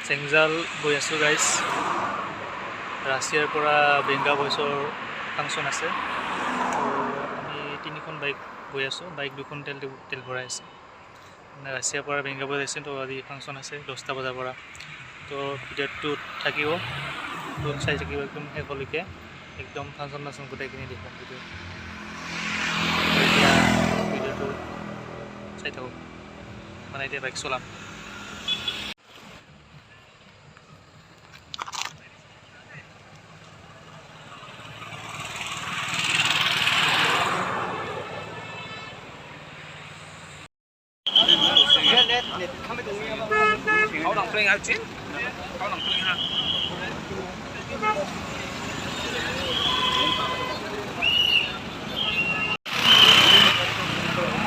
চেংজাল গৈ আছোঁ গাইজ। ৰাছিয়াৰ পৰা বেংগা ভইচৰ ফাংচন আছে। আমি 3খন বাইক গৈ আছোঁ, বাইক 2খন তেল ভৰাই আছে। মানে ৰাছিয়াৰ পৰা বেংগা ভইচ আছে, তো আজি ফাংচন আছে 10টা বজাৰ পৰা। তো ভিডিঅ'টোত থাকিব, তো চাই থাকিব একদম শেষলৈকে, একদম ফাংচন গোটেইখিনি দেখুৱাম ভিডিঅ'। এতিয়া ভিডিঅ'টো চাই থাকক, মানে এতিয়া বাইক চলাম।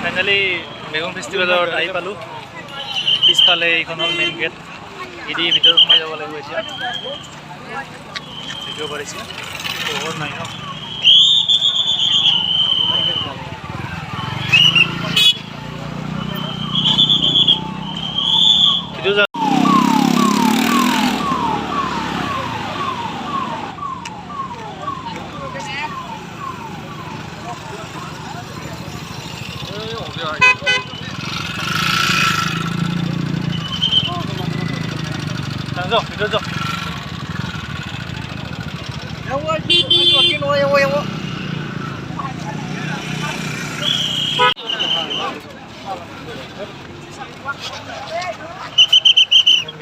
ফাইনেলি মেঘং ফেষ্টিভেলত আহি পালোঁ। পিছফালে এইখন হ'ল মেইন গেট, এদি ভিতৰত সোমাই যাব লাগিব। এতিয়া দেখিব পাৰিছে বহুত নাই ন। Rồi, rồi.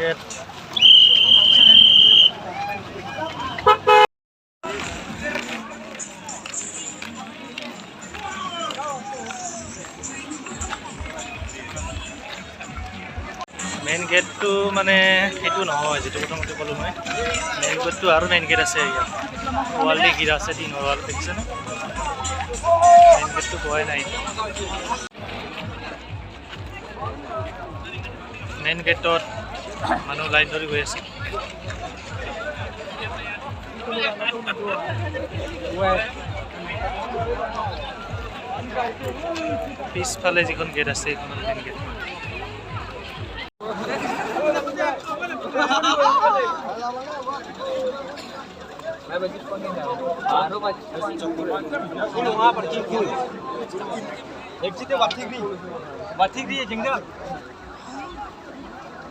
Get. মেইন গেটটো মানে সেইটো নহয়, যেটো প্ৰথমতে ক'লোঁ মই। মেইন গেটটো আৰু মেইন গেট আছে, ইয়াত ৱাল দি ঘিৰা আছে, টিনৰ ৱাল দেখিছেনে? মেইন গেটটো পোৱাই নাই। মেইন গেটত মানুহ লাইন ধৰি গৈ আছে। পিছফালে যিখন গেট আছে সেইখন মেইন গেট।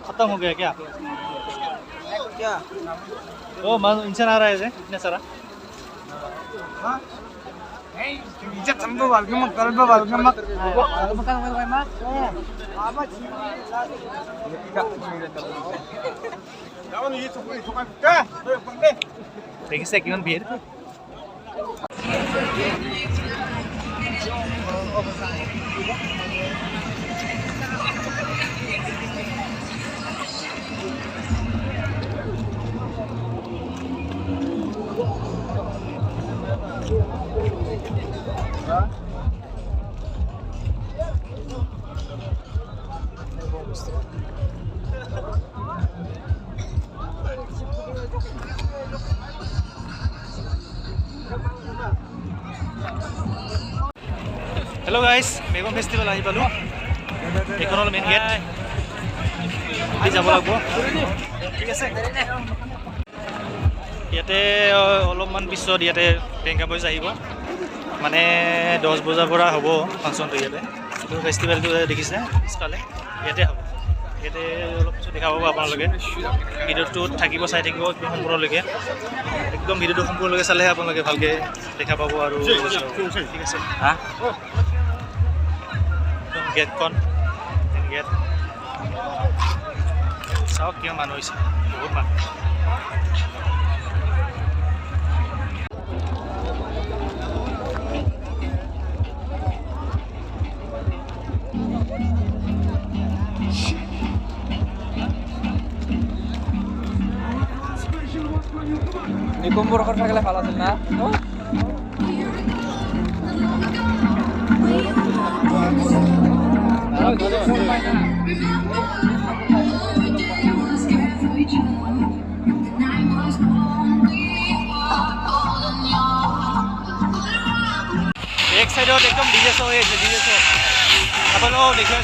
खत्म हो गया क्या? क्या? ओ इंसान आ रहा है इतने सारा। इज्जत हमको वालकम कल्ब वालकम bukan main mas apa sih kawan ini suka देखिसे किमान ভিৰ। हेलो गाइस, मेघम फेस्टिवल आहि पालो। এখন হল মেইন গেট, আমি যাব লাগব। ঠিক আছে, ইয়াতে অলপমান পিছত ইয়াতে বেংগা ভইচ আহিব। মানে 10 বজাৰ পৰা হ'ব ফাংচনটো। ইয়াতে ফেষ্টিভেলটো দেখিছে পিছফালে, ইয়াতে হ'ব। ইয়াতে অলপ পিছত দেখা পাব আপোনালোকে। ভিডিঅ'টো থাকিব, চাই থাকিব একদম সম্পূৰ্ণলৈকে। একদম ভিডিঅ'টো সম্পূৰ্ণলৈকে চালেহে আপোনালোকে ভালকৈ দেখা পাব। আৰু ঠিক আছে, গেটখন গেট চাওক, কিমান মানুহ হৈছে, বহুত মানুহ। Dikumpul kan pakai level atas na? एक साइड एकदम डीजे शो है, डीजे शो अपन देखिए,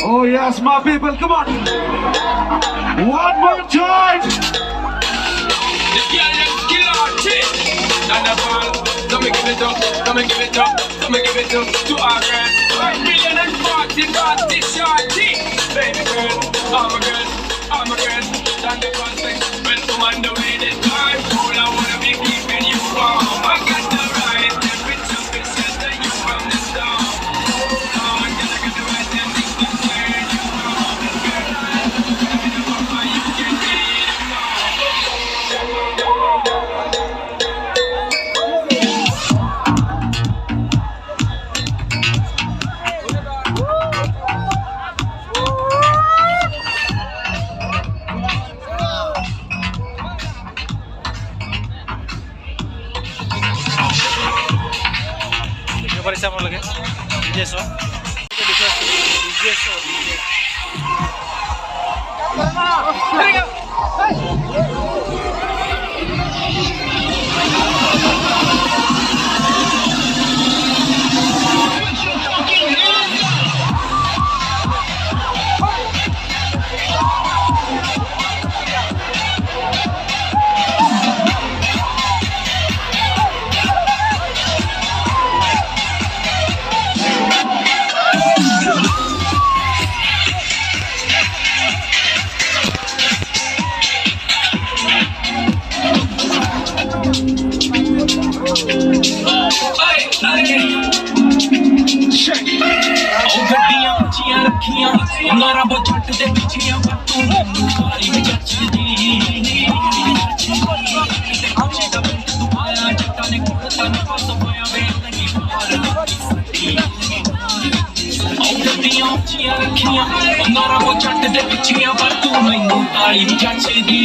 Oh yes, my people, come on. One more time. This girl just kill our chick. Thunderball, come and give it up, come and give it up, come and give it up to our girl. 1 million and 40 got this shorty. Baby girl, I'm a girl, I'm a girl. Thunderball say, when I'm on the way this time, cool, I wanna be keeping you warm. I got the right temperature, it says that you from the start. Oh, and then I got the right temperature to turn you on. Girl, I know mama, you can get it দেখিব পাৰিছে আপোনালোকে ডিজেছৰ দেখি আছোঁ ডিজেছৰ ਗੱਡੀਆਂ ਉੱਚੀਆਂ ਰੱਖੀਆਂ ਅੰਗਾਰਾ ਬੋ ਛੱਟ ਦੇ ਪਿੱਛੀਆਂ ਤੂੰ ਮੈਨੂੰ ਸਾਰੀ ਜੱਚਦੀ ਅੱਛੇ ਦਾ ਬੰਦ ਤੂੰ ਆਇਆ ਜੱਟਾਂ ਨੇ ਕੁੜਤਾ ਨੇ ਪਾਸ ਪਾਇਆ ਵੇ ਨਹੀਂ ਮਾਰ ਗੱਡੀਆਂ ਉੱਚੀਆਂ ਰੱਖੀਆਂ ਅੰਗਾਰਾ ਬੋ ਛੱਟ ਦੇ ਪਿੱਛੀਆਂ ਤੂੰ ਮੈਨੂੰ ਸਾਰੀ ਜੱਚਦੀ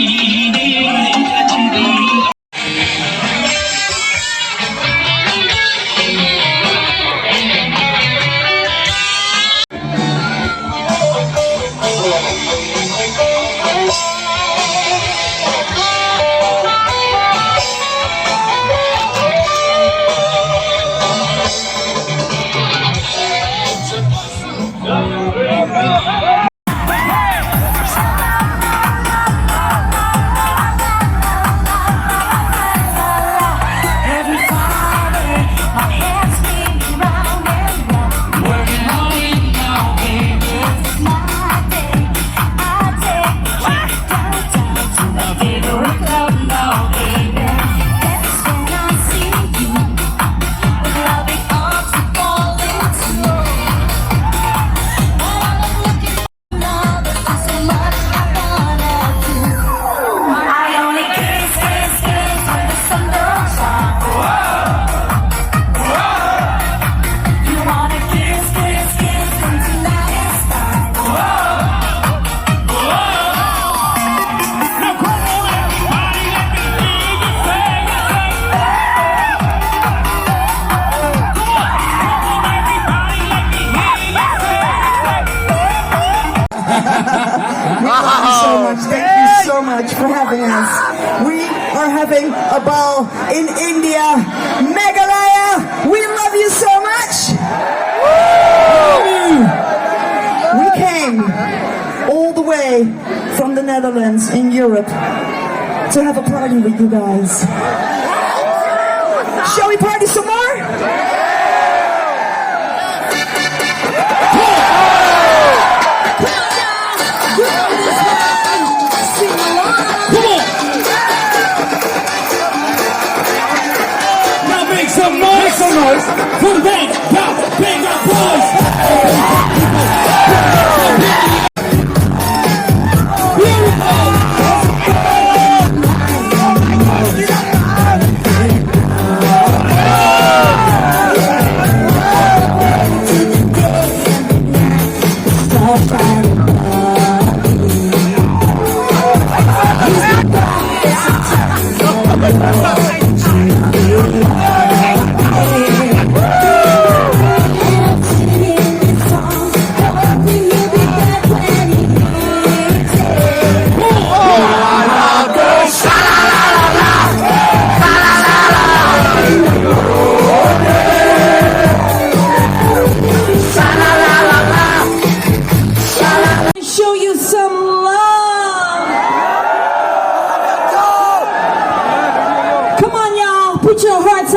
Thank you so much for having us. We are having a ball in India. Meghalaya, we love you so much. We came all the way from the Netherlands in Europe to have a party with you guys. Shall we party some more? Make some noise for the band, bang up boys. Put your hearts